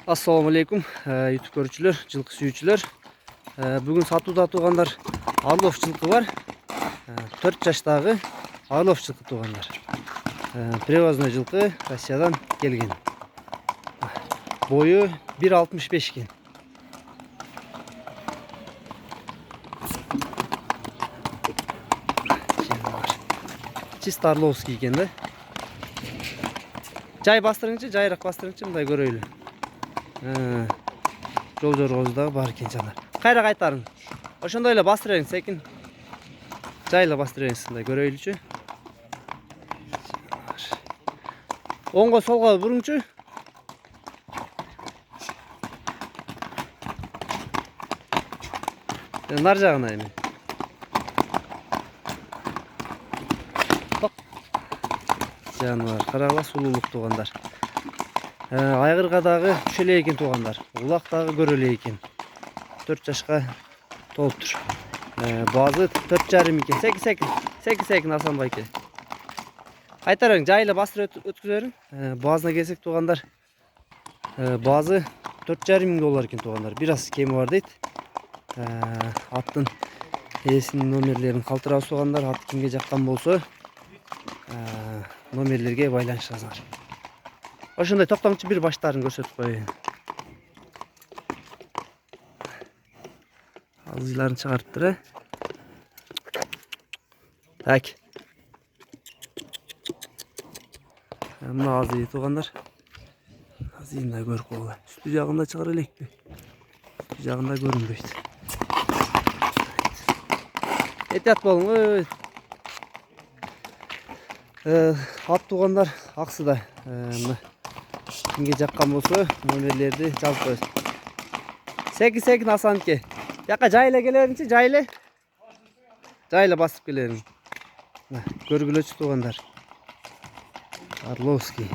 Assalamu alaikum YouTube görүүчүлөр, жылкы сүйүүчүлөр. Бүгүн сатууда туугандар Орлов жылкы бар. 4 жаштагы Орлов жылкы туугандар. Привозной жылкы Россиядан келген. Бою 1.65 экен. Чисто Орловский экен да. Жай бастырыңчы, жайыраак бастырыңчы, мындай көрөйлү. Жол жоргоздагы бар экен жанар. Кайра кайтарың. Ошондой эле бастыра бериң, секин. Жайла бастыра бериңиз, мындай көрөйлүчү. Оңго солго буруңчу. Нар жагына эми. Жанар, карагыла сулуулук туугандар. Айгырга дагы түшө эле экен туугандар. Улак дагы көрө эле экен. 4 жашка толуптур. Базы 4,5 экен. Секин Асан байке. Кайтарың, жайла бастырып өткүзө бериң. Базына келсек туугандар. Базы 4,5 доллар экен туугандар. Бир аз кеми бар дейт. Аттын ээсинин номерлерин калтырабыз туугандар. Ат кимге жаккан болсо, номерлерге байланышыңыздар. Ошондой токтоңчу, бир баштарын көрсөтүп коеюн. Азыйларын чыгарыптыр, Так. Мына азый туугандар. Азыйын да көрүп койгула. Үстү жагында чыгара элекпи? Үстү жагында көрүнбөйт. Этият болуң. Ат туугандар аксыда. Кимге жаккан болсо, номерлерди жазып коет. Секин Асанке. Жака жайла келе бериңчи, жайла басып келе бериң. Көргүлөчү туугандар. Орловский.